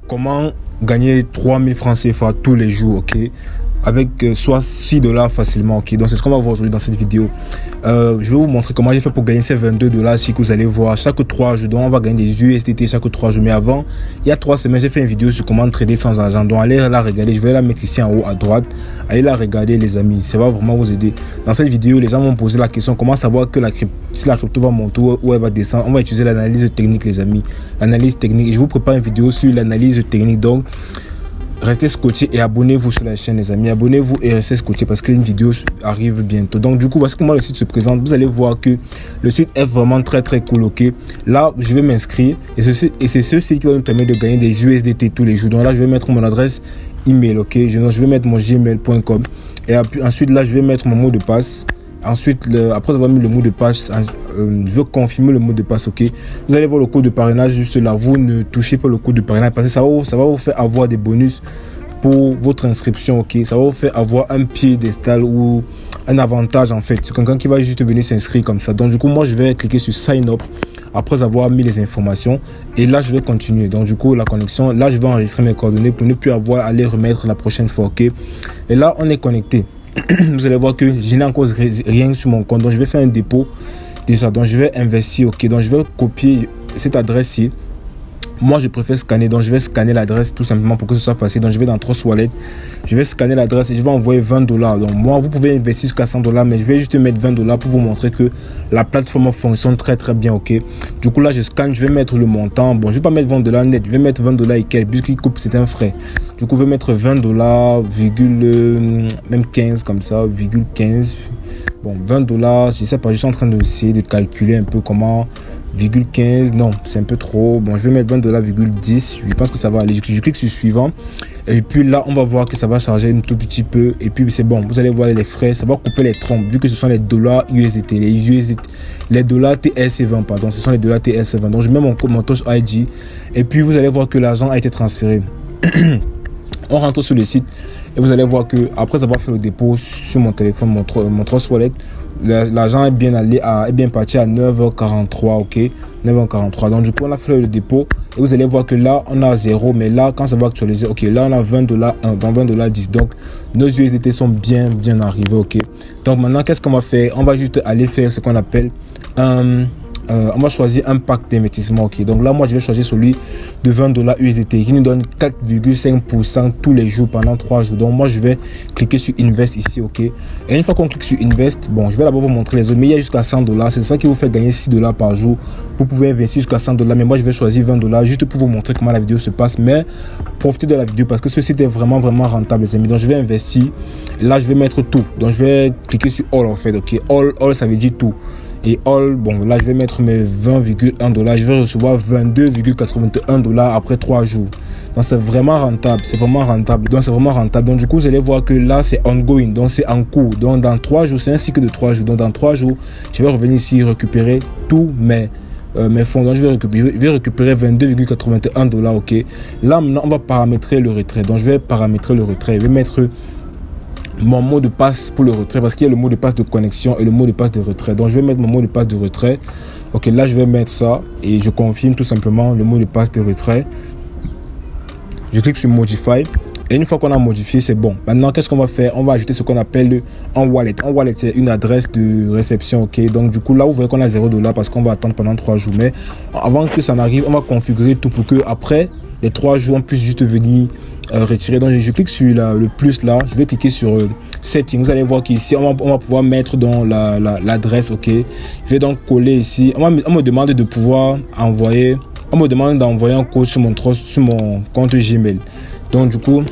Comment gagner 3000 francs CFA tous les jours, ok, avec soit 6 dollars facilement, ok. Donc c'est ce qu'on va voir aujourd'hui dans cette vidéo. Je vais vous montrer comment j'ai fait pour gagner ces 22 dollars ici que vous allez voir chaque 3 jours. Donc on va gagner des USDT chaque 3 jours. Mais avant, il y a 3 semaines, j'ai fait une vidéo sur comment trader sans argent. Donc allez la regarder, je vais la mettre ici en haut à droite. Allez la regarder les amis, ça va vraiment vous aider. Dans cette vidéo, les gens m'ont posé la question comment savoir que si la crypto va monter ou elle va descendre. On va utiliser l'analyse technique les amis. L'analyse technique. Et je vous prépare une vidéo sur l'analyse technique. Donc restez scotché et abonnez-vous sur la chaîne les amis, abonnez-vous et restez scotché parce qu'une vidéo arrive bientôt. Donc du coup voici comment le site se présente. Vous allez voir que le site est vraiment très cool, ok. Là je vais m'inscrire et c'est ce site qui va me permettre de gagner des USDT tous les jours. Donc là je vais mettre mon adresse email, ok. Je vais mettre mon gmail.com et ensuite là je vais mettre mon mot de passe. Ensuite, après avoir mis le mot de passe, je veux confirmer le mot de passe, ok. Vous allez voir le code de parrainage juste là. Vous ne touchez pas le code de parrainage parce que ça va vous faire avoir des bonus pour votre inscription, ok. Ça va vous faire avoir un piédestal ou un avantage en fait. C'est quelqu'un qui va juste venir s'inscrire comme ça. Donc du coup, moi je vais cliquer sur sign up après avoir mis les informations et là je vais continuer. Donc du coup la connexion, là je vais enregistrer mes coordonnées pour ne plus avoir à les remettre la prochaine fois, ok. Et là on est connecté. Vous allez voir que je n'ai encore rien sur mon compte, donc je vais faire un dépôt déjà, donc je vais investir, ok. Donc je vais copier cette adresse-ci. Moi je préfère scanner, donc je vais scanner l'adresse tout simplement pour que ce soit facile. Donc je vais dans Trust Wallet, je vais scanner l'adresse et je vais envoyer 20 dollars. Donc moi vous pouvez investir jusqu'à 100 dollars, mais je vais juste mettre 20 dollars pour vous montrer que la plateforme fonctionne très bien, ok. Du coup là je scanne, je vais mettre le montant. Bon, je vais pas mettre 20 dollars net, je vais mettre 20 dollars et quelques puisqu'il coupe certains frais. Du coup je vais mettre 20 dollars, même 15 comme ça, virgule 15. Bon, 20 dollars, je sais pas, je suis en train d'essayer de calculer un peu comment. 15, non, c'est un peu trop. Bon, je vais mettre 20 dollars, 10. Je pense que ça va aller. Je clique sur suivant. Et puis là, on va voir que ça va charger un tout petit peu. Et puis c'est bon. Vous allez voir les frais. Ça va couper les trompes. Vu que ce sont les dollars USDT. Les dollars TS20, pardon. Ce sont les dollars TS20. Donc je mets mon Touch ID. Et puis vous allez voir que l'argent a été transféré. On rentre sur le site. Et vous allez voir que après avoir fait le dépôt sur mon téléphone, mon Trust Wallet, l'argent est bien parti à 9h43, ok. 9h43. Donc du coup on a fait le dépôt et vous allez voir que là on a 0, mais là quand ça va actualiser, ok, là on a 20 dollars 1, dans 20 dollars 10. Donc nos USDT sont bien arrivés, ok. Donc maintenant qu'est-ce qu'on va faire? On va juste aller faire ce qu'on appelle on va choisir un pack d'investissement, ok. Donc là moi je vais choisir celui de 20 dollars USDT qui nous donne 4,5% tous les jours pendant 3 jours. Donc moi je vais cliquer sur invest ici, ok. Et une fois qu'on clique sur invest, bon, je vais d'abord vous montrer les autres, mais il y a jusqu'à 100 dollars. C'est ça qui vous fait gagner 6 dollars par jour. Vous pouvez investir jusqu'à 100 dollars, mais moi je vais choisir 20 dollars juste pour vous montrer comment la vidéo se passe. Mais profitez de la vidéo parce que ce site est vraiment rentable les amis. Donc je vais investir, là je vais mettre tout. Donc je vais cliquer sur all en fait, ok. All ça veut dire tout. Et all, bon là je vais mettre mes 20,1 dollars, je vais recevoir 22,81 dollars après 3 jours. Donc c'est vraiment rentable, donc du coup vous allez voir que là c'est ongoing, donc c'est en cours. Donc dans 3 jours, c'est un cycle de 3 jours. Donc dans 3 jours, je vais revenir ici récupérer tous mes fonds. Donc je vais récupérer 22,81 dollars, ok. Là maintenant on va paramétrer le retrait. Donc je vais paramétrer le retrait, je vais mettre mon mot de passe pour le retrait parce qu'il y a le mot de passe de connexion et le mot de passe de retrait. Donc je vais mettre mon mot de passe de retrait, ok. Là je vais mettre ça et je confirme tout simplement le mot de passe de retrait. Je clique sur modify et une fois qu'on a modifié, c'est bon. Maintenant qu'est-ce qu'on va faire? On va ajouter ce qu'on appelle un wallet. Un wallet c'est une adresse de réception, ok. Donc du coup là vous voyez qu'on a 0 dollars parce qu'on va attendre pendant 3 jours, mais avant que ça n'arrive on va configurer tout pour que après les 3 jours on puisse juste venir retirer. Donc je clique sur le plus là, je vais cliquer sur setting. Vous allez voir qu'ici on va pouvoir mettre dans l'adresse, ok. Je vais donc coller ici. On me demande de pouvoir envoyer, on me demande d'envoyer un code sur mon compte Gmail. Donc du coup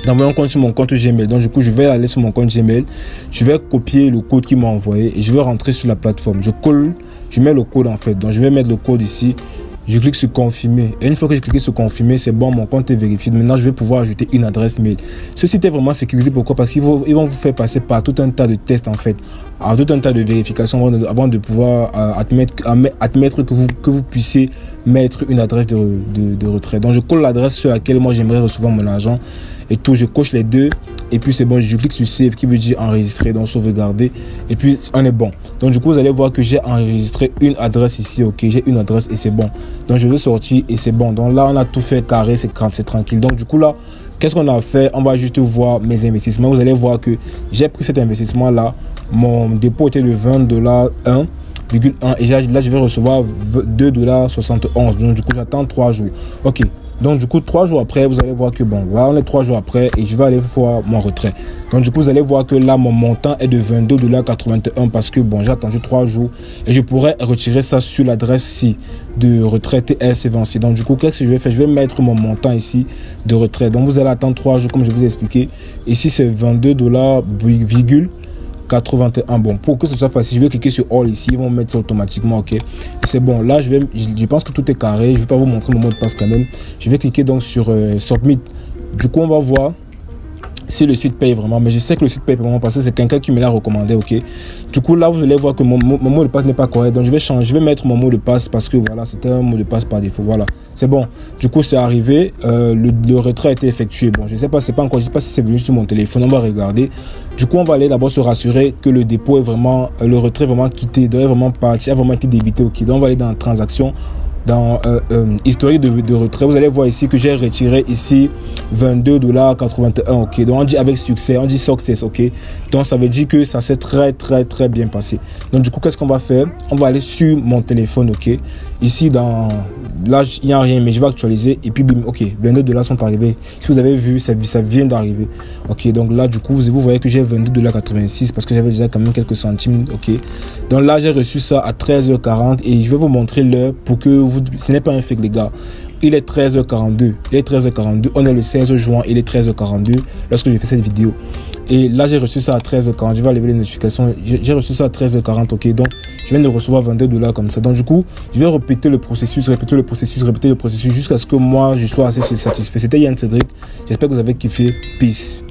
d'envoyer un compte sur mon compte Gmail. Donc du coup je vais aller sur mon compte Gmail, je vais copier le code qu'il m'a envoyé et je vais rentrer sur la plateforme. Je mets le code en fait. Donc je vais mettre le code ici. Je clique sur confirmer et une fois que j'ai cliqué sur confirmer, c'est bon, mon compte est vérifié. Maintenant je vais pouvoir ajouter une adresse mail. Ce site est vraiment sécurisé. Pourquoi? Parce qu'ils vont vous faire passer par tout un tas de tests en fait, tout un tas de vérifications avant de pouvoir admettre que vous puissiez mettre une adresse de retrait. Donc je colle l'adresse sur laquelle moi j'aimerais recevoir mon argent et tout, je coche les deux et puis c'est bon, je clique sur save qui veut dire enregistrer, donc sauvegarder et puis on est bon. Donc du coup vous allez voir que j'ai enregistré une adresse ici, ok, j'ai une adresse et c'est bon. Donc je veux sortir et c'est bon. Donc là on a tout fait carré, c'est tranquille. Donc du coup là, qu'est-ce qu'on a fait? On va juste voir mes investissements. Vous allez voir que j'ai pris cet investissement là, mon dépôt était de $20 1,1 et là je vais recevoir $2,71. Donc du coup j'attends 3 jours. Ok, donc du coup 3 jours après vous allez voir que bon, voilà, on est 3 jours après et je vais aller voir mon retrait. Donc du coup vous allez voir que là mon montant est de $22,81 parce que bon, j'ai attendu 3 jours et je pourrais retirer ça sur l'adresse-ci de retrait TRC26. Donc du coup qu'est-ce que je vais faire? Je vais mettre mon montant ici de retrait. Donc vous allez attendre 3 jours comme je vous ai expliqué. Ici c'est $22,81. Bon, pour que ce soit facile, je vais cliquer sur All ici, ils vont mettre ça automatiquement, ok. C'est bon, là je pense que tout est carré. Je vais pas vous montrer mon mot de passe quand même. Je vais cliquer donc sur Submit. Du coup on va voir si le site paye vraiment, mais je sais que le site paye vraiment parce que c'est quelqu'un qui me l'a recommandé, ok. Du coup là vous allez voir que mon mot de passe n'est pas correct, donc je vais changer, je vais mettre mon mot de passe parce que voilà, c'était un mot de passe par défaut. Voilà, c'est bon. Du coup c'est arrivé, le retrait a été effectué. Bon, je sais pas, c'est pas encore, je sais pas si c'est venu sur mon téléphone, on va regarder. Du coup on va aller d'abord se rassurer que le dépôt est vraiment, le retrait est vraiment quitté, doit vraiment partir, a vraiment été débité, ok. Donc on va aller dans transaction. Dans historique de retrait, vous allez voir ici que j'ai retiré ici $22,81, ok. Donc on dit avec succès, on dit success, ok. Donc ça veut dire que ça s'est très bien passé. Donc du coup qu'est-ce qu'on va faire? On va aller sur mon téléphone, ok. Ici là il n'y a rien, mais je vais actualiser et puis bim, ok, $22 sont arrivés. Si vous avez vu, ça vient d'arriver, ok. Donc là du coup vous voyez que j'ai $22,86 parce que j'avais déjà quand même quelques centimes, ok. Donc là j'ai reçu ça à 13h40 et je vais vous montrer l'heure pour que ce n'est pas un fake les gars. Il est 13h42, on est le 16 juin, il est 13h42 lorsque j'ai fait cette vidéo. Et là j'ai reçu ça à 13h40, je vais enlever les notifications, j'ai reçu ça à 13h40, ok. Donc je viens de recevoir $22 comme ça. Donc du coup je vais répéter le processus jusqu'à ce que moi je sois assez satisfait. C'était Yann Cédric, j'espère que vous avez kiffé, peace.